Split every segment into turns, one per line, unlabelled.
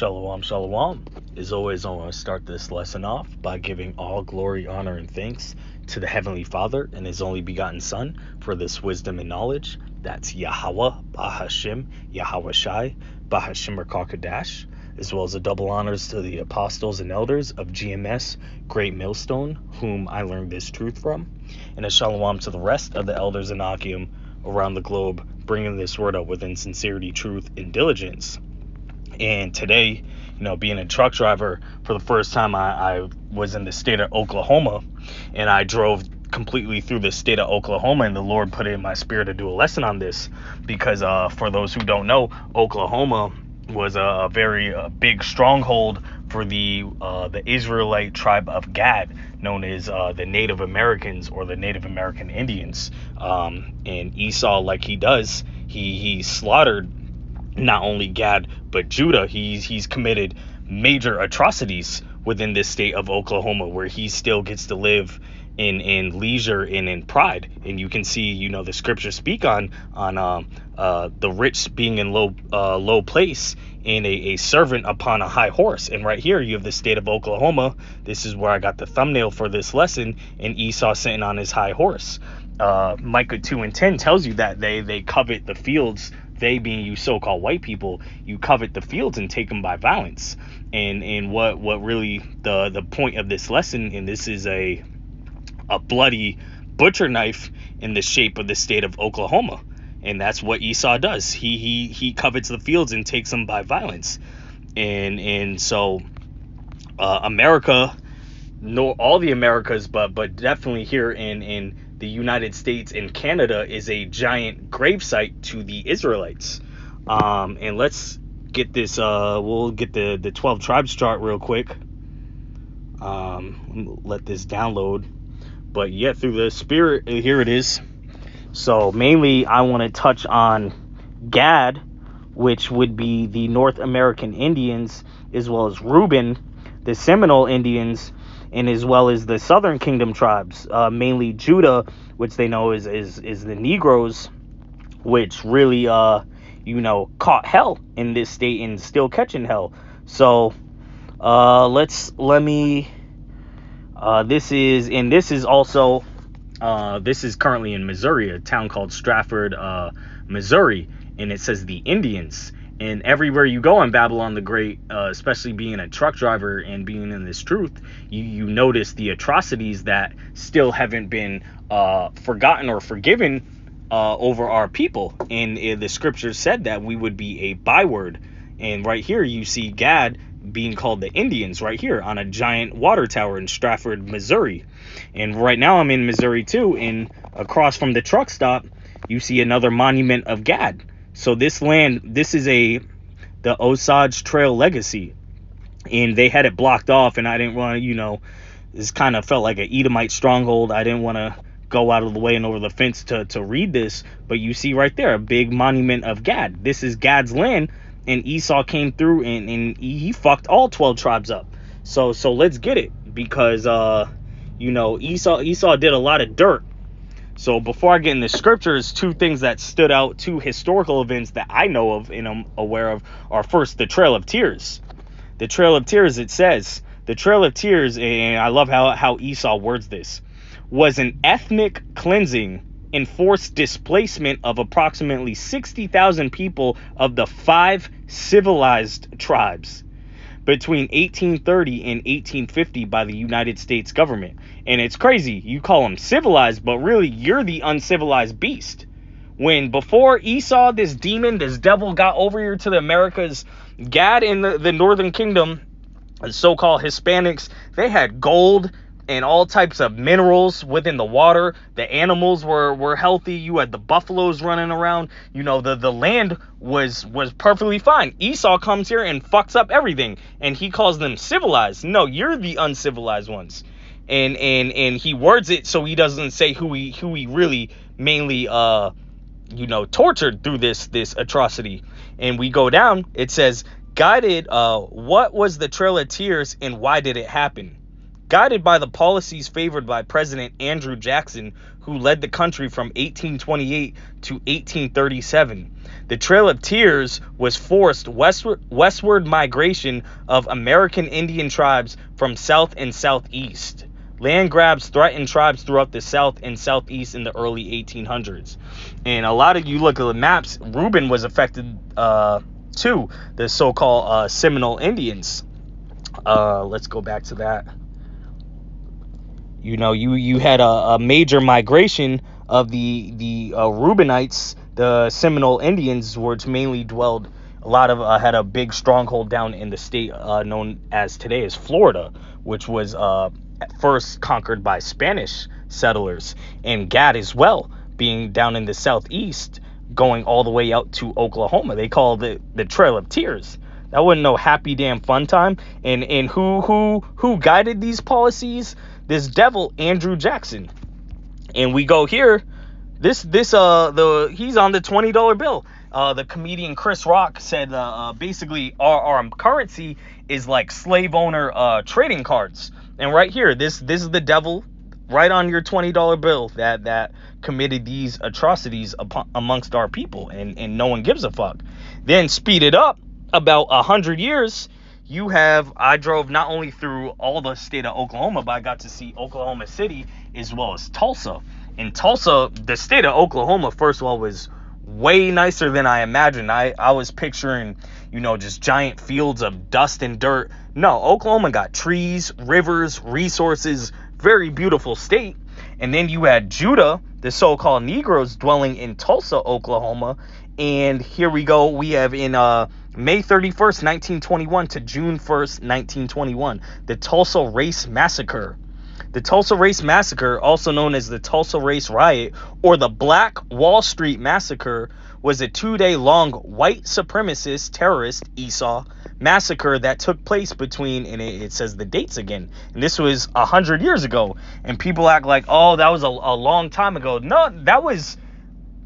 Shalom, shalom. As always, I want to start this lesson off by giving all glory, honor, and thanks to the Heavenly Father and His only begotten Son for this wisdom and knowledge. That's Yahweh, Bahashim, Yahweh Shai, Bahashim Rakakadash, as well as the double honors to the apostles and elders of GMS, Great Millstone, whom I learned this truth from, and a shalom to the rest of the elders and Akim around the globe, bringing this word up within sincerity, truth, and diligence. And today, being a truck driver for the first time, I was in the state of Oklahoma, and I drove completely through the state of Oklahoma, and the Lord put it in my spirit to do a lesson on this because for those who don't know, Oklahoma was a very big stronghold for the Israelite tribe of Gad, known as the Native Americans or the Native American Indians. And Esau, like he does, he slaughtered not only Gad but Judah. He's committed major atrocities within this state of Oklahoma, where he still gets to live in leisure and in pride. And you can see, the scriptures speak on the rich being in low place and a servant upon a high horse. And right here you have the state of Oklahoma. This is where I got the thumbnail for this lesson, and Esau sitting on his high horse. Micah 2:10 tells you that they covet the fields. They, being you so-called white people, you covet the fields and take them by violence. And what really the point of this lesson, and this is a bloody butcher knife in the shape of the state of Oklahoma, and that's what Esau does. He covets the fields and takes them by violence. And so America, all the Americas, but definitely here in the United States and Canada, is a giant gravesite to the Israelites. And let's get this, we'll get the 12 tribes chart real quick. Let this download. But yet through the spirit, here it is. So mainly I want to touch on Gad, which would be the North American Indians, as well as Reuben, the Seminole Indians, and as well as the Southern Kingdom tribes, mainly Judah, which they know is the Negroes, which really caught hell in this state and still catching hell. So this is currently in Missouri, a town called Strafford, Missouri, and it says the Indians. And everywhere you go in Babylon the Great, especially being a truck driver and being in this truth, you notice the atrocities that still haven't been forgotten or forgiven over our people. And the scriptures said that we would be a byword. And right here you see Gad being called the Indians right here on a giant water tower in Strafford, Missouri. And right now I'm in Missouri too, and across from the truck stop you see another monument of Gad. So this land, this is the Osage Trail Legacy, and they had it blocked off, and I didn't want to, this kind of felt like an Edomite stronghold. I didn't want to go out of the way and over the fence to read this, but you see right there a big monument of Gad. This is Gad's land, and Esau came through and he fucked all 12 tribes up. So let's get it, because Esau did a lot of dirt. So before I get in the scriptures, two things that stood out, two historical events that I know of and I'm aware of, are first the Trail of Tears. The Trail of Tears, it says, the Trail of Tears, and I love how Esau words this, was an ethnic cleansing and forced displacement of approximately 60,000 people of the 5 civilized tribes between 1830 and 1850 by the United States government. And it's crazy, you call them civilized, but really you're the uncivilized beast. When before Esau, this demon, this devil, got over here to the Americas, Gad in the Northern Kingdom, the so-called Hispanics, they had gold and all types of minerals within the water. The animals were healthy. You had the buffaloes running around. The land was perfectly fine. Esau comes here and fucks up everything, and he calls them civilized. No, you're the uncivilized ones. And he words it so he doesn't say who he really mainly tortured through this atrocity. And we go down, it says, guided, what was the Trail of Tears and why did it happen? guided by the policies favored by President Andrew Jackson, who led the country from 1828 to 1837. The Trail of Tears was forced westward migration of American Indian tribes from south and southeast. Land grabs threatened tribes throughout the south and southeast in the early 1800s. And a lot of you look at the maps, Reuben was affected too, the so-called Seminole Indians. Let's go back to that. You know, you had a major migration of the Reubenites. The Seminole Indians, which mainly dwelled, a lot of had a big stronghold down in the state known as today as Florida, which was at first conquered by Spanish settlers, and Gad as well, being down in the southeast, going all the way out to Oklahoma. They call it the Trail of Tears. That wasn't no happy damn fun time. And who guided these policies? This devil Andrew Jackson. And we go here. He's on the $20 bill. The comedian Chris Rock said basically our currency is like slave owner trading cards. And right here, this is the devil right on your $20 bill that committed these atrocities amongst our people, and no one gives a fuck. Then speed it up about 100 years. I drove not only through all the state of Oklahoma, but I got to see Oklahoma City as well as Tulsa. In Tulsa, the state of Oklahoma, first of all, was way nicer than I imagined. I was picturing, just giant fields of dust and dirt. No, Oklahoma got trees, rivers, resources, very beautiful state. And then you had Judah, the so-called Negroes dwelling in Tulsa, Oklahoma. And here we go. We have in May 31st, 1921 to June 1st, 1921, the Tulsa Race Massacre. The Tulsa Race Massacre, also known as the Tulsa Race Riot or the Black Wall Street Massacre, was a 2-day-long white supremacist terrorist Esau massacre that took place between, and it says the dates again, and this was 100 years ago. And people act like, oh, that was a long time ago. No, that was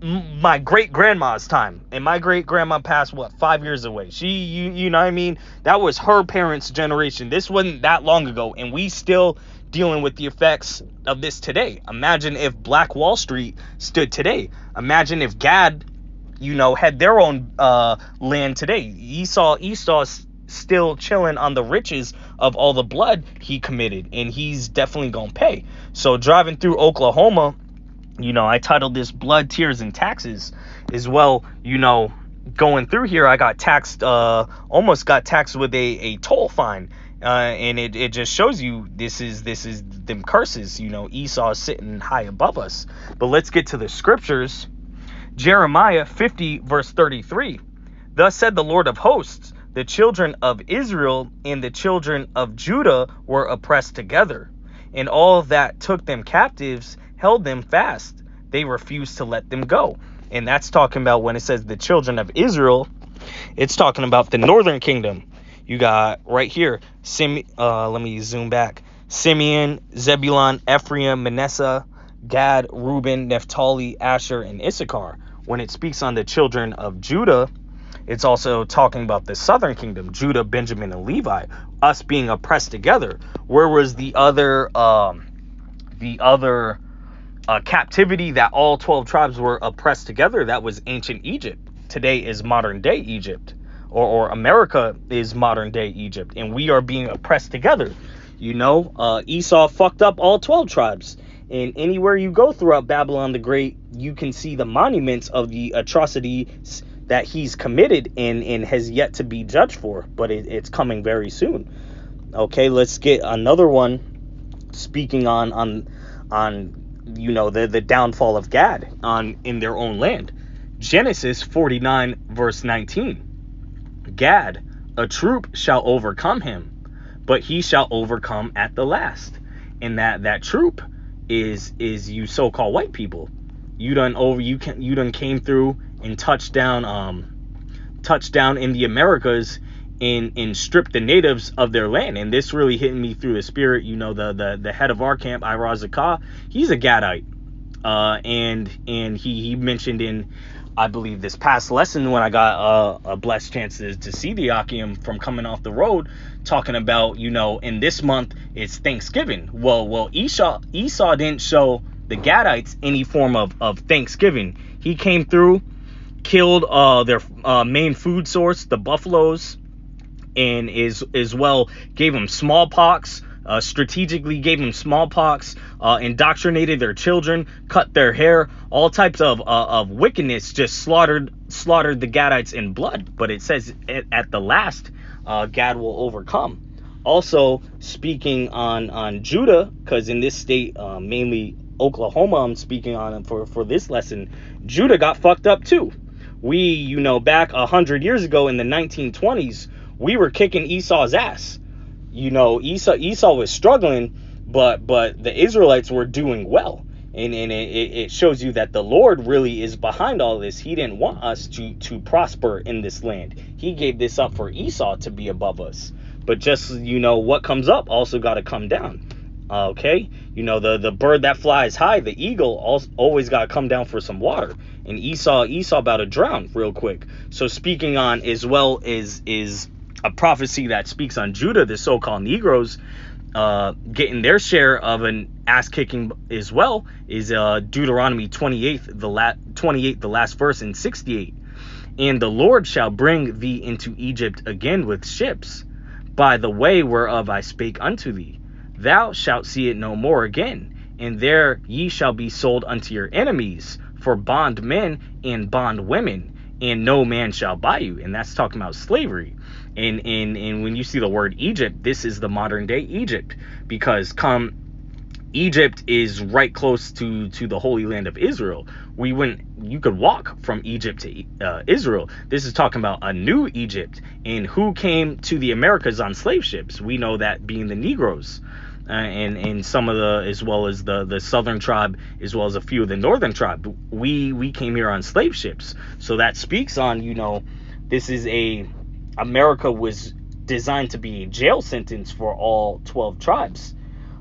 my great-grandma's time, and my great-grandma passed 5 years away. She, you know what I mean, that was her parents' generation. This wasn't that long ago, and we still dealing with the effects of this today. Imagine if Black Wall Street stood today. Imagine if Gad, had their own land today. Esau's still chilling on the riches of all the blood he committed, and he's definitely gonna pay. So driving through Oklahoma, I titled this Blood, Tears, and Taxes as well. Going through here, I got taxed, almost got taxed with a toll fine. And it just shows you this is them curses. Esau is sitting high above us. But let's get to the scriptures. Jeremiah 50 verse 33. Thus said the Lord of hosts, the children of Israel and the children of Judah were oppressed together, and all that took them captives held them fast. They refused to let them go. And that's talking about, when it says the children of Israel, it's talking about the northern kingdom. You got right here, let me zoom back. Simeon, Zebulun, Ephraim, Manasseh, Gad, Reuben, Naphtali, Asher, and Issachar. When it speaks on the children of Judah, it's also talking about the southern kingdom, Judah, Benjamin, and Levi, us being oppressed together. Where was the other captivity that all 12 tribes were oppressed together? That was ancient Egypt. Today is modern day Egypt. Or America is modern day Egypt, and we are being oppressed together. Esau fucked up all 12 tribes, and anywhere you go throughout Babylon the Great, you can see the monuments of the atrocities that he's committed and has yet to be judged for, but it's coming very soon. Okay, let's get another one speaking on the downfall of Gad in their own land. Genesis 49 verse 19. Gad, a troop shall overcome him, but he shall overcome at the last. And that troop is you so-called white people. You done came through and touched down in the Americas and stripped the natives of their land. And this really hit me through the spirit. The head of our camp, Ira Zakah, he's a Gadite. And he mentioned in I believe this past lesson when I got a blessed chance to see the Akim from coming off the road, talking about, in this month it's Thanksgiving. Well, Esau didn't show the Gadites any form of Thanksgiving. He came through, killed their main food source, the buffaloes, and as well gave them smallpox. Strategically gave them smallpox, indoctrinated their children, cut their hair, all types of wickedness, just slaughtered the Gadites in blood. But it says at the last, Gad will overcome. Also, speaking on Judah, because in this state, mainly Oklahoma, I'm speaking on for this lesson, Judah got fucked up too. We, back 100 years ago in the 1920s, we were kicking Esau's ass. Esau was struggling, but the Israelites were doing well. And it shows you that the Lord really is behind all this. He didn't want us to prosper in this land. He gave this up for Esau to be above us. But just, what comes up also got to come down. Okay? The bird that flies high, the eagle, always got to come down for some water. And Esau about to drown real quick. So speaking on as well is a prophecy that speaks on Judah, the so-called Negroes, getting their share of an ass kicking as well, is Deuteronomy 28, the last verse in 68. And the Lord shall bring thee into Egypt again with ships, by the way whereof I spake unto thee. Thou shalt see it no more again, and there ye shall be sold unto your enemies for bondmen and bondwomen, and no man shall buy you. And that's talking about slavery. And when you see the word Egypt, this is the modern day Egypt, because Egypt is right close to the Holy Land of Israel. You could walk from Egypt to Israel. This is talking about a new Egypt. And who came to the Americas on slave ships? We know that being the Negroes, and some of the, as well as the southern tribe, as well as a few of the northern tribe. We came here on slave ships. So that speaks on, this is America was designed to be a jail sentence for all 12 tribes.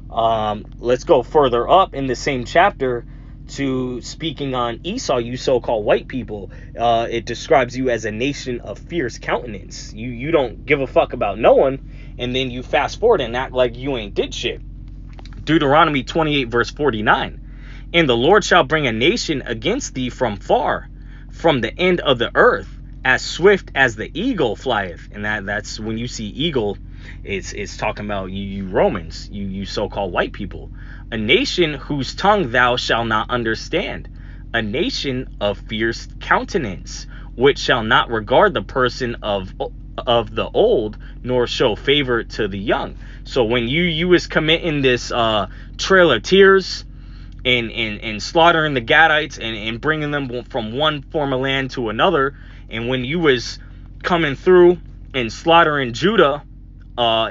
Let's go further up in the same chapter to speaking on Esau, you so-called white people. It describes you as a nation of fierce countenance. You don't give a fuck about no one, and then you fast forward and act like you ain't did shit. Deuteronomy 28 verse 49. And the Lord shall bring a nation against thee from far, from the end of the earth, as swift as the eagle flieth. And that's when you see eagle, it's talking about you Romans, you so-called white people. A nation whose tongue thou shalt not understand, a nation of fierce countenance, which shall not regard the person of the old, nor show favor to the young. So when you was committing this trail of tears, and slaughtering the Gadites and bringing them from one form of land to another, and when you was coming through and slaughtering Judah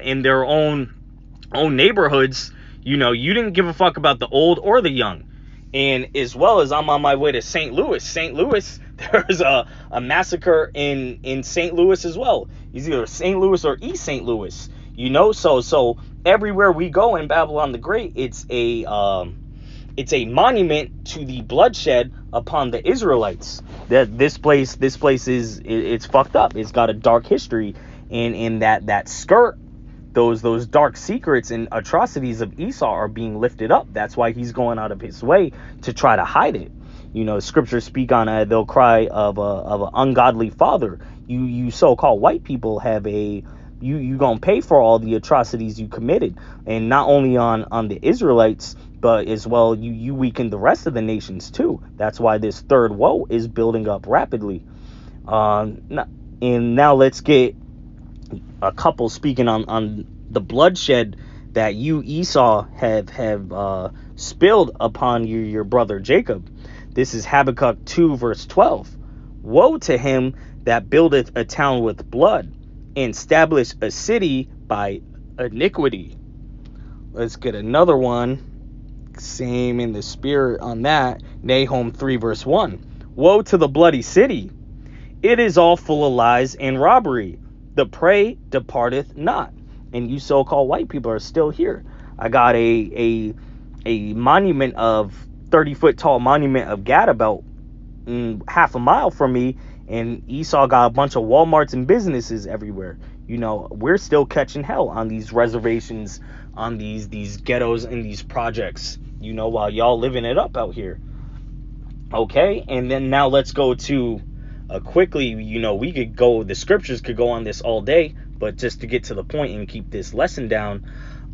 in their own neighborhoods, you didn't give a fuck about the old or the young. And as well as I'm on my way to St. Louis. St. Louis, there's a massacre in St. Louis as well. It's either St. Louis or East St. Louis. So everywhere we go in Babylon the Great, it's a monument to the bloodshed upon the Israelites. That this place it's fucked up. It's got a dark history, and in that skirt, those dark secrets and atrocities of Esau are being lifted up. That's why he's going out of his way to try to hide it. Scriptures speak on they'll cry of an ungodly father. You so-called white people have you gonna pay for all the atrocities you committed, and not only on the Israelites, but as well you weaken the rest of the nations too. That's why this third woe is building up rapidly. And now let's get a couple speaking on the bloodshed that you, Esau, have spilled upon your brother Jacob. This is Habakkuk 2 verse 12. Woe to him that buildeth a town with blood, and establish a city by iniquity. Let's get another one, same in the spirit on that. Nahum 3 verse 1. Woe to the bloody city, it is all full of lies and robbery, the prey departeth not. And you so-called white people are still here. I got a monument of 30-foot tall monument of Gad about half a mile from me, and Esau got a bunch of Walmarts and businesses everywhere. We're still catching hell on these reservations, on these ghettos and these projects, while y'all living it up out here. Okay, and then now let's go to quickly, we could go, the scriptures could go on this all day, but just to get to the point and keep this lesson down,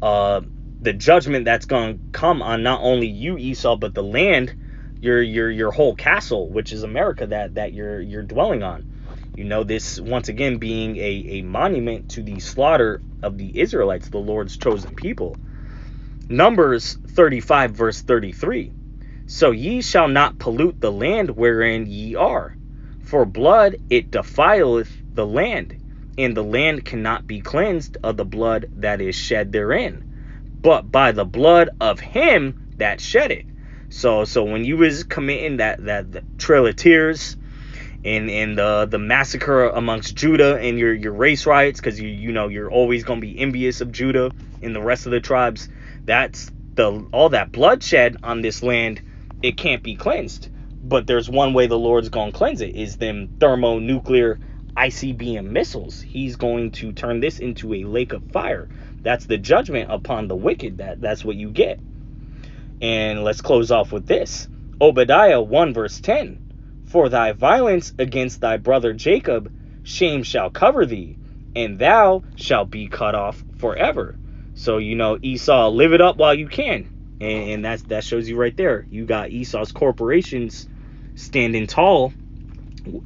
the judgment that's going to come on not only you, Esau, but the land, your whole castle, which is America, that you're dwelling on. This once again being a monument to the slaughter of the Israelites, the Lord's chosen people. Numbers 35 verse 33. So ye shall not pollute the land wherein ye are, for blood it defileth the land, and the land cannot be cleansed of the blood that is shed therein, but by the blood of him that shed it. So when you was committing that Trail of Tears and the massacre amongst Judah and your race riots, because you're always gonna be envious of Judah and the rest of the tribes, that's all that bloodshed on this land. It can't be cleansed, but there's one way the Lord's gonna cleanse it, is them thermonuclear ICBM missiles. He's going to turn this into a lake of fire. That's the judgment upon the wicked. That's what you get. And let's close off with this. Obadiah 1 verse 10. For thy violence against thy brother Jacob, shame shall cover thee, and thou shalt be cut off forever. So, Esau, live it up while you can. And that shows you right there. You got Esau's corporations standing tall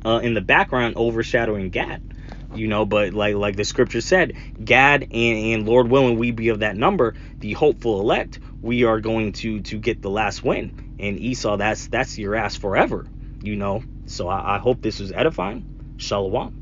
in the background, overshadowing Gad. But like the scripture said, Gad and Lord willing, we be of that number, the hopeful elect, we are going to get the last win. And Esau, that's your ass forever. So I hope this was edifying. Shalom.